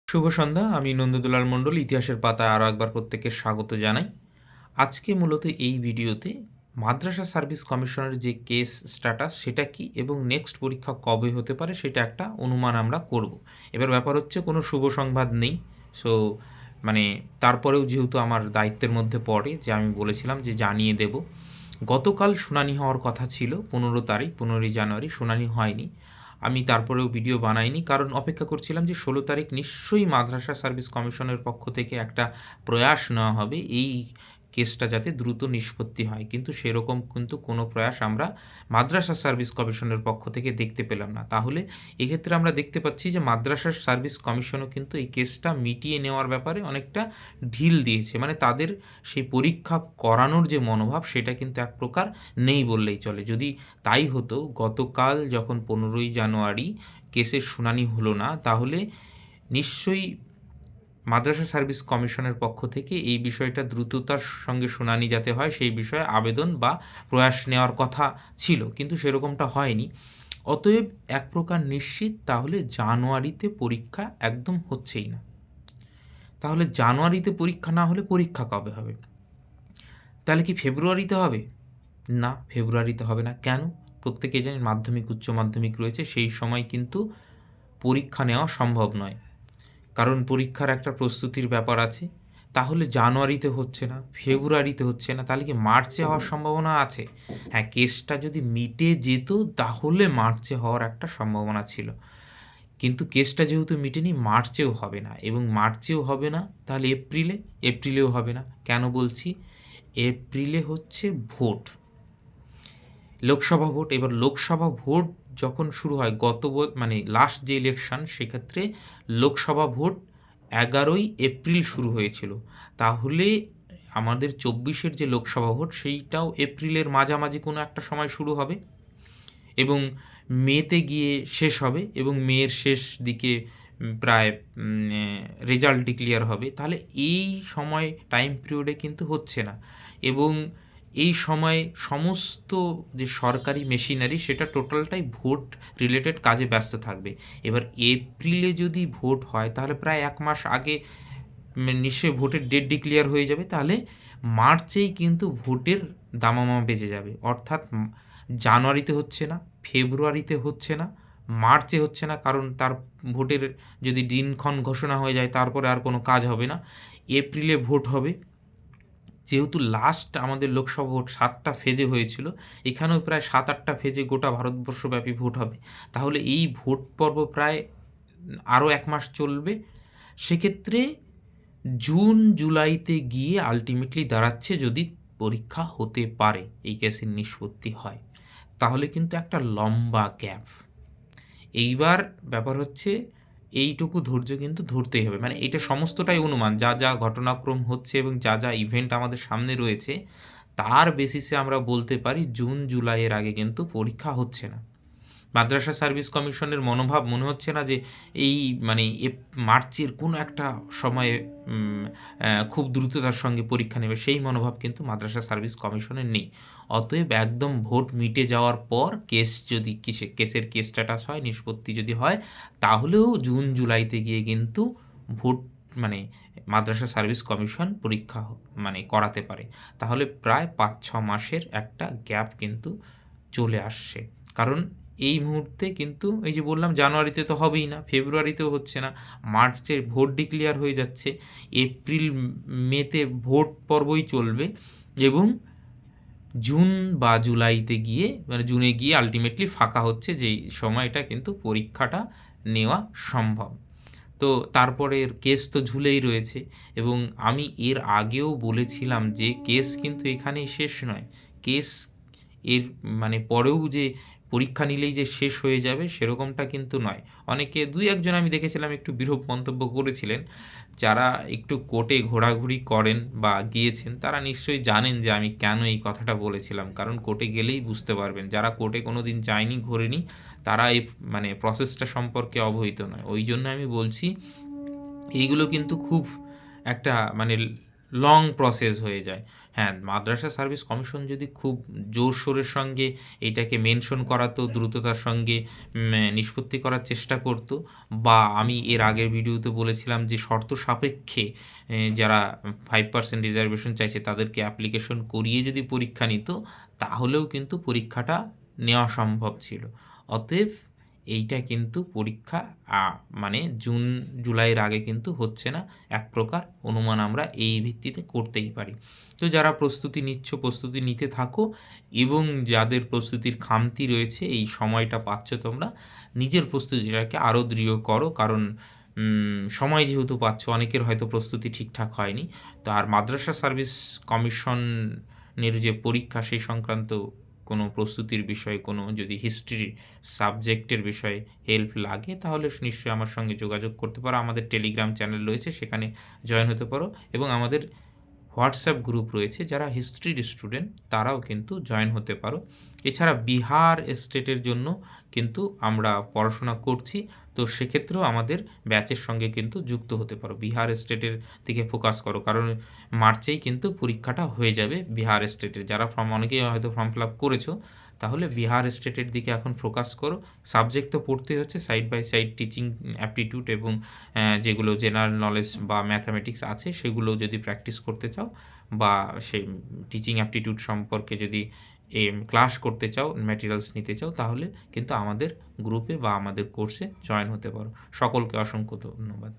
শুভ সন্ধ্যা। আমি নন্দদুলাল মণ্ডল। ইতিহাসের পাতায় আরও একবার প্রত্যেককে স্বাগত জানাই। আজকে মূলত এই ভিডিওতে মাদ্রাসা সার্ভিস কমিশনের যে কেস স্ট্যাটাস সেটা কী এবং নেক্সট পরীক্ষা কবে হতে পারে সেটা একটা অনুমান আমরা করব। এবার ব্যাপার হচ্ছে কোনো শুভ সংবাদ নেই। সো মানে তারপরেও যেহেতু আমার দায়িত্বের মধ্যে পড়ে যে আমি বলেছিলাম যে জানিয়ে দেব। গতকাল শুনানি হওয়ার কথা ছিল 15 তারিখ, 15ই জানুয়ারি। শুনানি হয়নি। আমি তারপরেও ভিডিও বানাইনি, কারণ অপেক্ষা করছিলাম যে 16 তারিখ নিশ্চয়ই মাদ্রাসা সার্ভিস কমিশনের পক্ষ থেকে একটা প্রয়াস নেওয়া হবে এই কেসটা যাতে দ্রুত নিষ্পত্তি হয়। কিন্তু সেরকম কিন্তু কোনো প্রয়াস আমরা মাদ্রাসা সার্ভিস কমিশনের পক্ষ থেকে দেখতে পেলাম না। তাহলে এক্ষেত্রে আমরা দেখতে পাচ্ছি যে মাদ্রাসা সার্ভিস কমিশনও কিন্তু এই কেসটা মিটিয়ে নেওয়ার ব্যাপারে অনেকটা ঢিল দিয়েছে। মানে তাদের সেই পরীক্ষা করানোর যে মনোভাব সেটা কিন্তু এক প্রকার নেই বললেই চলে। যদি তাই হতো, গতকাল যখন 15ই জানুয়ারি কেসের শুনানি হলো না, তাহলে নিশ্চয়ই মাদ্রাসা সার্ভিস কমিশনের পক্ষ থেকে এই বিষয়টা দ্রুততার সঙ্গে শুনানি যাতে হয় সেই বিষয়ে আবেদন বা প্রয়াস নেওয়ার কথা ছিল, কিন্তু সেরকমটা হয়নি। অতএব এক প্রকার নিশ্চিত, তাহলে জানুয়ারিতে পরীক্ষা একদম হচ্ছেই না। তাহলে জানুয়ারিতে পরীক্ষা না হলে পরীক্ষা কবে হবে? তাহলে কি ফেব্রুয়ারিতে হবে? না, ফেব্রুয়ারিতে হবে না। কেন? প্রত্যেকেই জানেন মাধ্যমিক, উচ্চ মাধ্যমিক রয়েছে, সেই সময় কিন্তু পরীক্ষা নেওয়া সম্ভব নয়। কারণ পরীক্ষার একটা প্রস্তুতির ব্যাপার আছে। তাহলে জানুয়ারিতে হচ্ছে না, ফেব্রুয়ারিতে হচ্ছে না, তাহলে কি মার্চে হওয়ার সম্ভাবনা আছে? হ্যাঁ, কেসটা যদি মিটে যেত তাহলে মার্চে হওয়ার একটা সম্ভাবনা ছিল। কিন্তু কেসটা যেহেতু মিটেনি, মার্চেও হবে না, এবং মার্চেও হবে না তাহলে এপ্রিলেও হবে না। কেন বলছি? এপ্রিলে হচ্ছে ভোট, লোকসভা ভোট। এবার লোকসভা ভোট যখন শুরু হয়, মানে লাস্ট যে ইলেকশন, সেক্ষেত্রে লোকসভা ভোট 11ই এপ্রিল শুরু হয়েছিল। তাহলে আমাদের 24-এর যে লোকসভা ভোট সেইটাও এপ্রিলের মাঝামাঝি কোনো একটা সময় শুরু হবে এবং মেতে গিয়ে শেষ হবে, এবং মের শেষ দিকে প্রায় রেজাল্ট ডিক্লেয়ার হবে। তাহলে এই সময় টাইম পিরিয়ডে কিন্তু হচ্ছে না, এবং এই সময় সমস্ত যে সরকারি মেশিনারি সেটা টোটালটাই ভোট রিলেটেড কাজে ব্যস্ত থাকবে। এবার এপ্রিলে যদি ভোট হয় তাহলে প্রায় 1 মাস আগে নিশ্চয়ই ভোটের ডেট ডিক্লেয়ার হয়ে যাবে। তাহলে মার্চেই কিন্তু ভোটের দামামা বেজে যাবে। অর্থাৎ জানুয়ারিতে হচ্ছে না, ফেব্রুয়ারিতে হচ্ছে না, মার্চে হচ্ছে না, কারণ তার ভোটের যদি দিনক্ষণ ঘোষণা হয়ে যায় তারপরে আর কোনো কাজ হবে না। এপ্রিলে ভোট হবে। যেহেতু লাস্ট আমাদের লোকসভা ভোট 7টা ফেজে হয়েছিল, এখানেও প্রায় 7-8টা ফেজে গোটা ভারতবর্ষব্যাপী ভোট হবে। তাহলে এই ভোট পর্ব প্রায় আরও 1 মাস চলবে। সেক্ষেত্রে জুন জুলাইতে গিয়ে আল্টিমেটলি দাঁড়াচ্ছে যদি পরীক্ষা হতে পারে, এই কেসের নিষ্পত্তি হয়, তাহলে কিন্তু একটা লম্বা গ্যাপ। এইবার ব্যাপার হচ্ছে এইটুকু ধৈর্য কিন্তু ধরতেই হবে। মানে এটা সমস্তটাই অনুমান, যা যা ঘটনাক্রম হচ্ছে এবং যা যা ইভেন্ট আমাদের সামনে রয়েছে তার বেসিসে আমরা বলতে পারি জুন জুলাইয়ের আগে কিন্তু পরীক্ষা হচ্ছে না। মাদ্রাসা সার্ভিস কমিশনের মনোভাব মনে হচ্ছে না যে এই মানে মার্চের কোনো একটা সময়ে খুব দ্রুততার সঙ্গে পরীক্ষা নেবে, সেই মনোভাব কিন্তু মাদ্রাসা সার্ভিস কমিশনের নেই। অতএব একদম ভোট মিটে যাওয়ার পর কেস যদি কেসের কেস স্ট্যাটাস হয়, নিষ্পত্তি যদি হয়, তাহলেও জুন জুলাইতে গিয়ে কিন্তু ভোট মানে মাদ্রাসা সার্ভিস কমিশন পরীক্ষা মানে করাতে পারে। তাহলে প্রায় 5-6 মাসের একটা গ্যাপ কিন্তু চলে আসছে। কারণ এই মুহূর্তে কিন্তু এই যে বললাম জানুয়ারিতে তো হবেই না, ফেব্রুয়ারিতেও হচ্ছে না, মার্চে ভোট ডিক্লেয়ার হয়ে যাচ্ছে, এপ্রিল মেতে ভোট পর্বই চলবে, এবং জুন বা জুলাইতে গিয়ে মানে জুনে গিয়ে আল্টিমেটলি ফাঁকা হচ্ছে, যেই সময়টা কিন্তু পরীক্ষাটা নেওয়া সম্ভব। তো তারপরে কেস তো ঝুলেই রয়েছে, এবং আমি এর আগেও বলেছিলাম যে কেস কিন্তু এখানেই শেষ নয়। কেস এর মানে পরেও যে পরীক্ষা নিলেই যে শেষ হয়ে যাবে সেরকমটা কিন্তু নয়। অনেকে 2-1 জন আমি দেখেছিলাম একটু বিরূপ মন্তব্য করেছিলেন। যারা একটু কোর্টে ঘোরাঘুরি করেন বা গিয়েছেন তারা নিশ্চয়ই জানেন যে আমি কেন এই কথাটা বলেছিলাম। কারণ কোর্টে গেলেই বুঝতে পারবেন। যারা কোর্টে কোনোদিন যায়নি, ঘোরেনি, তারা এই মানে প্রসেসটা সম্পর্কে অবহিত নয়। ওই জন্য আমি বলছি এইগুলো কিন্তু খুব একটা মানে লং প্রসেস হয়ে যায়। হ্যাঁ, মাদ্রাসা সার্ভিস কমিশন যদি খুব জোরশোরের সঙ্গে এইটাকে মেনশন করাতো, দ্রুততার সঙ্গে নিষ্পত্তি করার চেষ্টা করত, বা আমি এর আগের ভিডিওতে বলেছিলাম যে শর্ত সাপেক্ষে যারা 5% রিজার্ভেশন চাইছে তাদেরকে অ্যাপ্লিকেশন করিয়ে যদি পরীক্ষা নিত, তাহলেও কিন্তু পরীক্ষাটা নেওয়া সম্ভব ছিল। অতএব এইটা কিন্তু পরীক্ষা মানে জুন জুলাইয়ের আগে কিন্তু হচ্ছে না, এক প্রকার অনুমান আমরা এই ভিত্তিতে করতেই পারি। তো যারা প্রস্তুতি নিচ্ছ, প্রস্তুতি নিতে থাকো, এবং যাদের প্রস্তুতির খামতি রয়েছে এই সময়টা পাচ্ছ তোমরা, নিজের প্রস্তুতিটাকে আরও দৃঢ় করো। কারণ সময় যেহেতু পাচ্ছ, অনেকের হয়তো প্রস্তুতি ঠিকঠাক হয়নি। তো আর মাদ্রাসা সার্ভিস কমিশনের যে পরীক্ষা সেই সংক্রান্ত কোনো প্রস্তুতির বিষয়ে কোনো যদি হিস্ট্রি সাবজেক্টের বিষয়ে হেল্প লাগে, তাহলে নিশ্চয়ই আমার সঙ্গে যোগাযোগ করতে পারো। আমাদের টেলিগ্রাম চ্যানেল রয়েছে, সেখানে জয়েন হতে পারো, এবং আমাদের হোয়াটসঅ্যাপ গ্রুপ রয়েছে, যারা হিস্ট্রির স্টুডেন্ট তারাও কিন্তু জয়েন হতে পারো। এছাড়া বিহার স্টেটের জন্য কিন্তু আমরা পড়াশোনা করছি, তো সেক্ষেত্রেও আমাদের ব্যাচের সঙ্গে কিন্তু যুক্ত হতে পারো। বিহার স্টেটের দিকে ফোকাস করো, কারণ মার্চেই কিন্তু পরীক্ষাটা হয়ে যাবে বিহার স্টেটের। যারা অনেকেই হয়তো ফর্ম ফিল আপ করেছো, তাহলে বিহার স্টেটের দিকে এখন ফোকাস করো। সাবজেক্ট তো পড়তেই হচ্ছে, side by side teaching aptitude এবং যেগুলো জেনারেল নলেজ বা ম্যাথামেটিক্স আছে সেগুলো যদি প্র্যাকটিস করতে চাও, বা সেই টিচিং অ্যাপটিটিউড সম্পর্কে যদি ক্লাস করতে চাও, ম্যাটেরিয়ালস নিতে চাও, তাহলে কিন্তু আমাদের গ্রুপে বা আমাদের কোর্সে জয়েন হতে পারো। সকলকে অসংখ্য ধন্যবাদ।